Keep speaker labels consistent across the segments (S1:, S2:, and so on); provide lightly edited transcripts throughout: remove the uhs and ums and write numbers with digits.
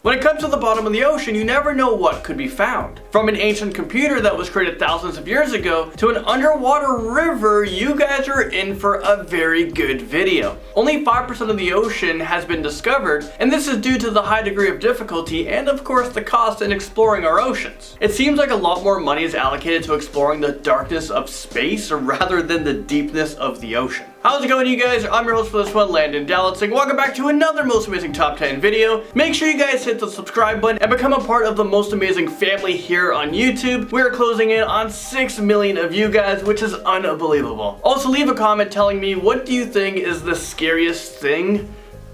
S1: When it comes to the bottom of the ocean, you never know what could be found. From an ancient computer that was created thousands of years ago to an underwater river, you guys are in for a very good video. Only 5% of the ocean has been discovered, and this is due to the high degree of difficulty and of course the cost in exploring our oceans. It seems like a lot more money is allocated to exploring the darkness of space rather than the deepness of the ocean. How's it going, you guys? I'm your host for this one, Landon Dallas, and welcome back to another Most Amazing Top 10 video. Make sure you guys hit the subscribe button and become a part of the Most Amazing family here on YouTube. We're closing in on 6 million of you guys, which is unbelievable. Also, leave a comment telling me, what do you think is the scariest thing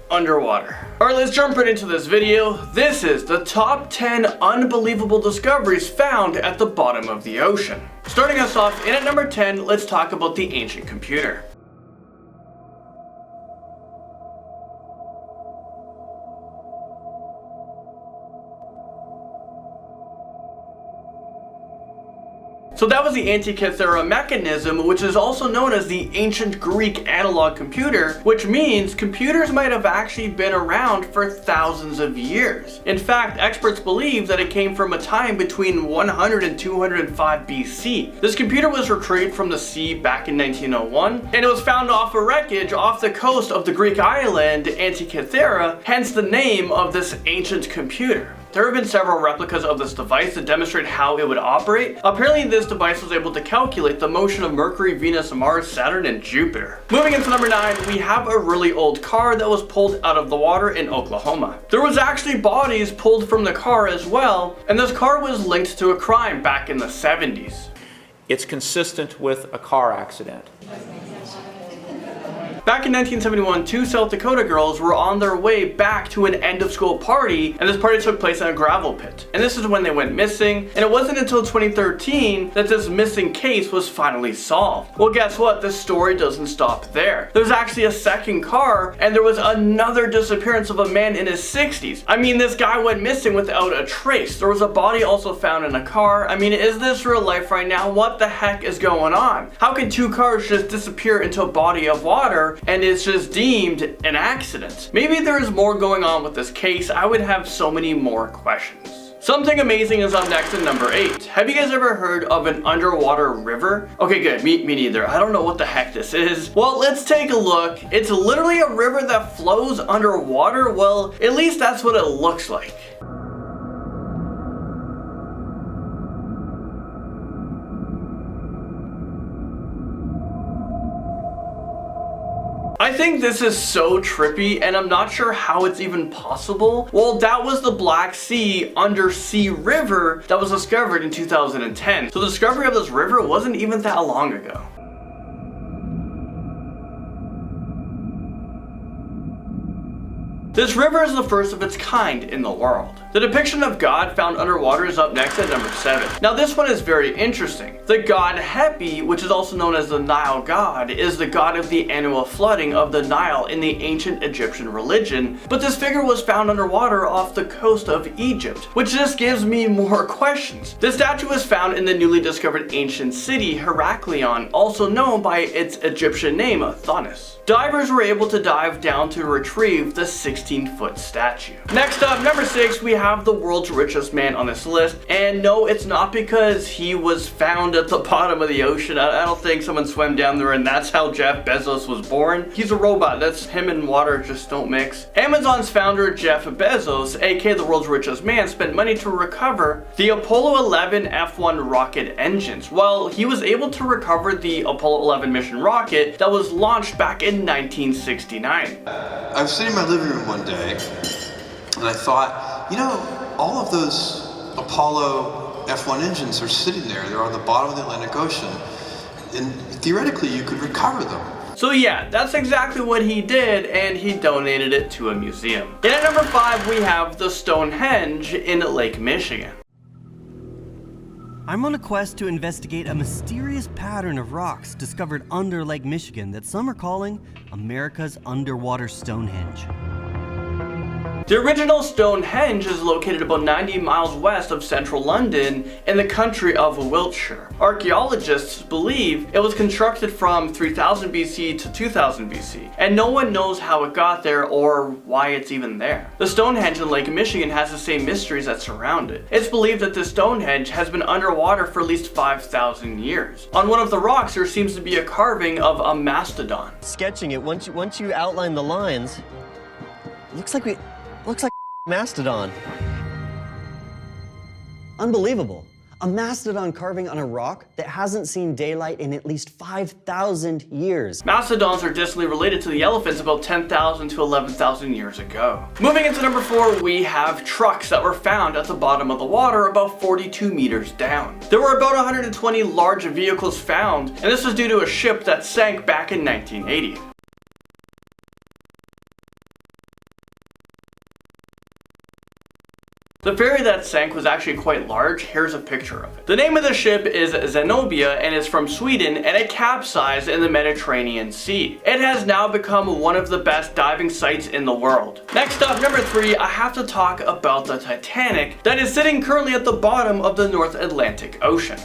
S1: underwater? Alright, let's jump right into this video. This is the top 10 unbelievable discoveries found at the bottom of the ocean. Starting us off in at number 10, let's talk about the ancient computer. So that was the Antikythera mechanism, which is also known as the ancient Greek analog computer, which means computers might have actually been around for thousands of years. In fact, experts believe that it came from a time between 100 and 205 BC. This computer was retrieved from the sea back in 1901, and it was found off a wreckage off the coast of the Greek island Antikythera, hence the name of this ancient computer. There have been several replicas of this device that demonstrate how it would operate. Apparently this device was able to calculate the motion of Mercury, Venus, Mars, Saturn, and Jupiter. Moving into number 9, we have a really old car that was pulled out of the water in Oklahoma. There was actually bodies pulled from the car as well, and this car was linked to a crime back in the 70s.
S2: It's consistent with a car accident.
S1: Back in 1971, two South Dakota girls were on their way back to an end of school party, and this party took place in a gravel pit. And this is when they went missing, and it wasn't until 2013 that this missing case was finally solved. Well, guess what? This story doesn't stop there. There's actually a second car, and there was another disappearance of a man in his 60s. I mean, this guy went missing without a trace. There was a body also found in a car. I mean, is this real life right now? What the heck is going on? How can two cars just disappear into a body of water and it's just deemed an accident? Maybe there is more going on with this case. I would have so many more questions. Something amazing is up next at number 8. Have you guys ever heard of an underwater river? Okay, good. Me neither. I don't know what the heck this is. Well, let's take a look. It's literally a river that flows underwater. Well, at least that's what it looks like. I think this is so trippy, and I'm not sure how it's even possible. Well, that was the Black Sea undersea river that was discovered in 2010. So the discovery of this river wasn't even that long ago. This river is the first of its kind in the world. The depiction of God found underwater is up next at number 7. Now this one is very interesting. The god Hapi, which is also known as the Nile god, is the god of the annual flooding of the Nile in the ancient Egyptian religion, but this figure was found underwater off the coast of Egypt, which just gives me more questions. This statue was found in the newly discovered ancient city Heracleion, also known by its Egyptian name Thonis. Divers were able to dive down to retrieve the 16-foot statue. Next up, number 6, we have the world's richest man on this list. And no, it's not because he was found at the bottom of the ocean. I don't think someone swam down there and that's how Jeff Bezos was born. He's a robot. That's him and water just don't mix. Amazon's founder Jeff Bezos, aka the world's richest man, spent money to recover the Apollo 11 F1 rocket engines. Well, he was able to recover the Apollo 11 mission rocket that was launched back in 1969.
S3: I was sitting in my living room one day and I thought, you know, all of those Apollo F1 engines are sitting there. They're on the bottom of the Atlantic Ocean, and theoretically you could recover them.
S1: So yeah, that's exactly what he did, and he donated it to a museum. And at number 5, we have the StoneHenge in Lake Michigan.
S4: I'm on a quest to investigate a mysterious pattern of rocks discovered under Lake Michigan that some are calling America's underwater Stonehenge.
S1: The original StoneHenge is located about 90 miles west of central London in the country of Wiltshire. Archaeologists believe it was constructed from 3000 BC to 2000 BC, and no one knows how it got there or why it's even there. The Stonehenge in Lake Michigan has the same mysteries that surround it. It's believed that this Stonehenge has been underwater for at least 5,000 years. On one of the rocks there seems to be a carving of a mastodon.
S4: Sketching it, once you outline the lines, looks like mastodon. Unbelievable. A mastodon carving on a rock that hasn't seen daylight in at least 5,000 years.
S1: Mastodons are distantly related to the elephants about 10,000 to 11,000 years ago. Moving into number 4, we have trucks that were found at the bottom of the water about 42 meters down. There were about 120 large vehicles found, and this was due to a ship that sank back in 1980. The ferry that sank was actually quite large. Here's a picture of it. The name of the ship is Zenobia and is from Sweden, and it capsized in the Mediterranean Sea. It has now become one of the best diving sites in the world. Next up, number 3, I have to talk about the Titanic that is sitting currently at the bottom of the North Atlantic Ocean.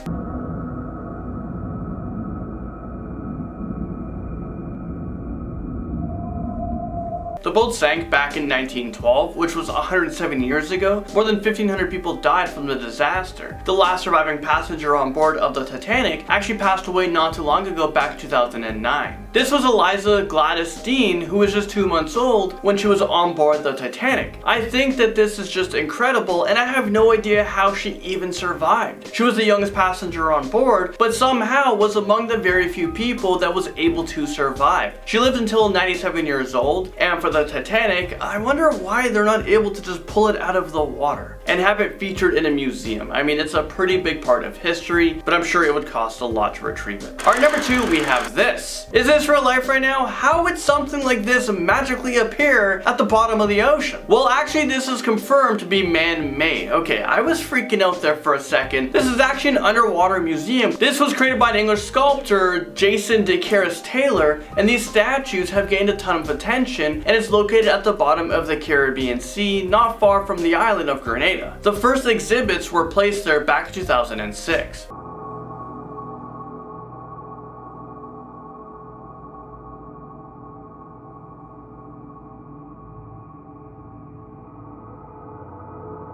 S1: The boat sank back in 1912, which was 107 years ago. More than 1,500 people died from the disaster. The last surviving passenger on board of the Titanic actually passed away not too long ago, back in 2009. This was Eliza Gladys Dean, who was just 2 months old when she was on board the Titanic. I think that this is just incredible, and I have no idea how she even survived. She was the youngest passenger on board, but somehow was among the very few people that was able to survive. She lived until 97 years old, and for the Titanic, I wonder why they're not able to just pull it out of the water and have it featured in a museum. I mean, it's a pretty big part of history, but I'm sure it would cost a lot to retrieve it. Alright, number 2, we have this. Is this real life right now? How would something like this magically appear at the bottom of the ocean? Well, actually, this is confirmed to be man-made. Okay, I was freaking out there for a second. This is actually an underwater museum. This was created by an English sculptor, Jason de Caris Taylor, and these statues have gained a ton of attention, and it's located at the bottom of the Caribbean Sea, not far from the island of Grenada. The first exhibits were placed there back in 2006.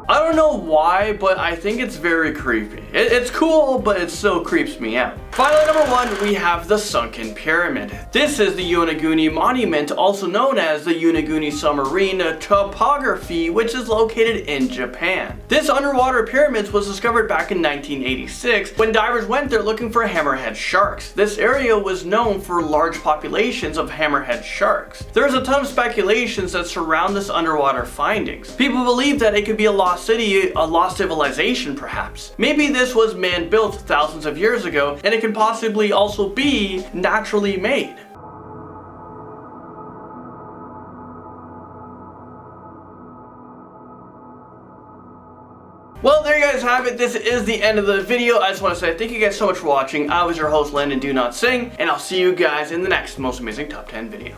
S1: I don't know why, but I think it's very creepy. It's cool, but it still creeps me out. Finally, number 1, we have the Sunken Pyramid. This is the Yonaguni Monument, also known as the Yonaguni Submarine Topography, which is located in Japan. This underwater pyramid was discovered back in 1986 when divers went there looking for hammerhead sharks. This area was known for large populations of hammerhead sharks. There's a ton of speculations that surround this underwater findings. People believe that it could be a lost city, a lost civilization perhaps. Maybe this was man-built thousands of years ago, and it could possibly also be naturally made. Well, there you guys have it. This is the end of the video. I just want to say thank you guys so much for watching. I was your host, Landon Do Not Sing, and I'll see you guys in the next most amazing top 10 video.